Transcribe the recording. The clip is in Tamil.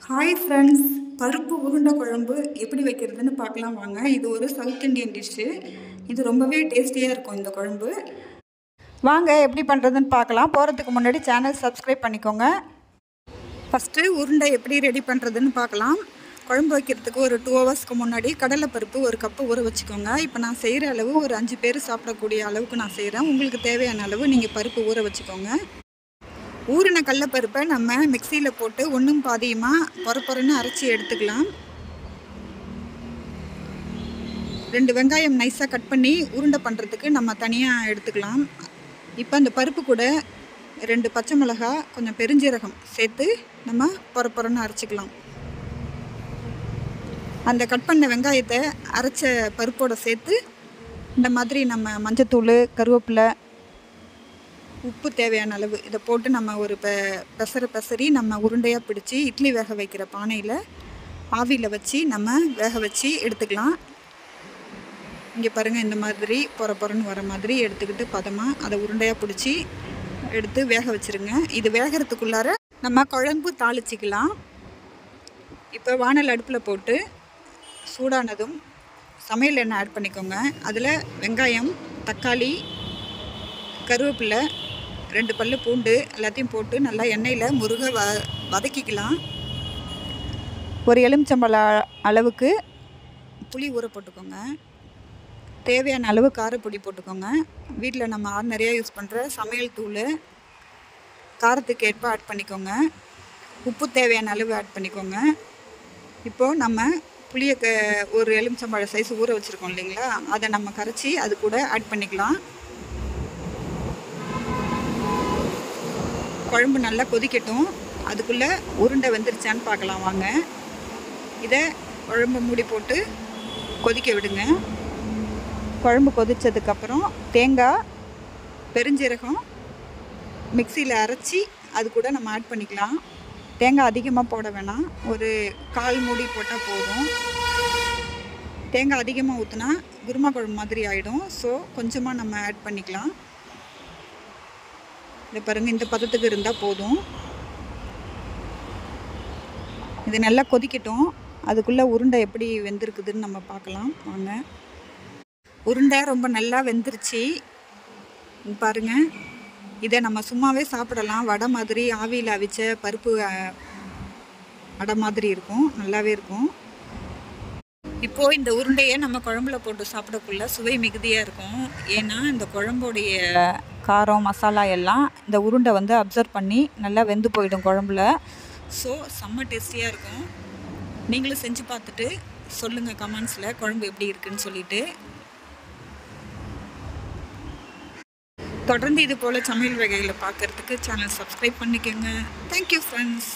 ஹாய் ஃப்ரெண்ட்ஸ், பருப்பு உருண்டை குழம்பு எப்படி வைக்கிறதுன்னு பார்க்கலாம் வாங்க. இது ஒரு சவுத் இண்டியன் டிஷ்ஷு. இது ரொம்பவே டேஸ்டியாக இருக்கும் இந்த குழம்பு. வாங்க எப்படி பண்ணுறதுன்னு பார்க்கலாம். போகிறதுக்கு முன்னாடி சேனல் சப்ஸ்கிரைப் பண்ணிக்கோங்க. ஃபஸ்ட்டு உருண்டை எப்படி ரெடி பண்ணுறதுன்னு பார்க்கலாம். குழம்பு வைக்கிறதுக்கு ஒரு 2 ஹவர்ஸ்க்கு முன்னாடி கடலைப்பருப்பு ஒரு கப்பு ஊற வச்சுக்கோங்க. இப்போ நான் செய்கிற அளவு ஒரு 5 பேர் சாப்பிடக்கூடிய அளவுக்கு நான் செய்கிறேன். உங்களுக்கு தேவையான அளவு நீங்கள் பருப்பு ஊற வச்சுக்கோங்க. ஊறின கடலைப்பருப்பை நம்ம மிக்சியில் போட்டு ஒன்றும் பாதியுமாக பொறன்னு அரைச்சி எடுத்துக்கலாம். 2 வெங்காயம் நைஸாக கட் பண்ணி உருண்டை பண்ணுறதுக்கு நம்ம தனியாக எடுத்துக்கலாம். இப்போ அந்த பருப்பு கூட 2 பச்சை மிளகா, கொஞ்சம் பெருஞ்சீரகம் சேர்த்து நம்ம பொறன்னு அரைச்சிக்கலாம். அந்த கட் பண்ண வெங்காயத்தை அரைச்ச பருப்போடு சேர்த்து இந்த மாதிரி நம்ம மஞ்சத்தூள், கருவேப்பிலை, உப்பு தேவையான அளவு இதை போட்டு நம்ம ஒரு பெசரி நம்ம உருண்டையாக பிடிச்சி இட்லி வேக வைக்கிற பானையில் ஆவியில் வச்சு நம்ம வேக வச்சு எடுத்துக்கலாம். இங்கே பாருங்கள், இந்த மாதிரி பொறன்னு வர மாதிரி எடுத்துக்கிட்டு பதமாக அதை உருண்டையாக பிடிச்சி எடுத்து வேக வச்சுருங்க. இது வேகிறதுக்குள்ளார நம்ம குழம்பு தாளிச்சிக்கலாம். இப்போ வானல் அடுப்பில் போட்டு சூடானதும் சமையல் எண்ணெய் ஆட் பண்ணிக்கோங்க. அதில் வெங்காயம், தக்காளி, கருவேப்பிலை, 2 பல்லு பூண்டு எல்லாத்தையும் போட்டு நல்லா எண்ணெயில் முருக வதக்கிக்கலாம். ஒரு எலுமிச்சம்பழம் அளவுக்கு புளி ஊற போட்டுக்கோங்க. தேவையான அளவு காரப்பொடி போட்டுக்கோங்க. வீட்டில் நம்ம ஆர்டினரியாக யூஸ் பண்ணுற சமையல் தூள் காரத்துக்கு ஏற்ப ஆட் பண்ணிக்கோங்க. உப்பு தேவையான அளவு ஆட் பண்ணிக்கோங்க. இப்போது நம்ம புளியை ஒரு எலுமிச்சம்பழம் சைஸ் ஊற வச்சுருக்கோம் இல்லைங்களா, அதை நம்ம கரைச்சி அது கூட ஆட் பண்ணிக்கலாம். குழம்பு நல்லா கொதிக்கட்டும். அதுக்குள்ளே உருண்டை வெந்துருச்சான்னு பார்க்கலாம் வாங்க. இதை குழம்பு மூடி போட்டு கொதிக்க விடுங்க. குழம்பு கொதித்ததுக்கப்புறம் தேங்காய், பெருஞ்சீரகம் மிக்சியில் அரைச்சி அது கூட நம்ம ஆட் பண்ணிக்கலாம். தேங்காய் அதிகமாக போட வேணாம், ஒரு 1/4 மூடி போட்டால் போதும். தேங்காய் அதிகமாக ஊற்றினா குருமா குழம்பு மாதிரி ஆகிடும். ஸோ கொஞ்சமாக நம்ம ஆட் பண்ணிக்கலாம். இதை பாருங்கள், இந்த பதத்துக்கு இருந்தால் போதும். இது நல்லா கொதிக்கட்டும். அதுக்குள்ளே உருண்டை எப்படி வெந்திருக்குதுன்னு நம்ம பார்க்கலாம் வாங்க. உருண்டை ரொம்ப நல்லா வெந்துருச்சு பாருங்கள். இதை நம்ம சும்மாவே சாப்பிடலாம். வடை மாதிரி, ஆவியில் அவிச்ச பருப்பு வடை மாதிரி இருக்கும், நல்லாவே இருக்கும். இப்போது இந்த உருண்டையை நம்ம குழம்புல போட்டு சாப்பிடக்குள்ள சுவை மிகுதியாக இருக்கும். ஏன்னா இந்த குழம்புடைய காரம், மசாலா எல்லாம் இந்த உருண்டை அப்சர்வ் பண்ணி நல்லா வெந்து போயிடும் குழம்புல. ஸோ செம்ம டேஸ்டியாக இருக்கும். நீங்களும் செஞ்சு பார்த்துட்டு சொல்லுங்கள் கமெண்ட்ஸில் குழம்பு எப்படி இருக்குன்னு சொல்லிட்டு. தொடர்ந்து இது போல் சமையல் வகைகளை பார்க்குறதுக்கு சேனல் சப்ஸ்கிரைப் பண்ணிக்கோங்க. Thank you friends.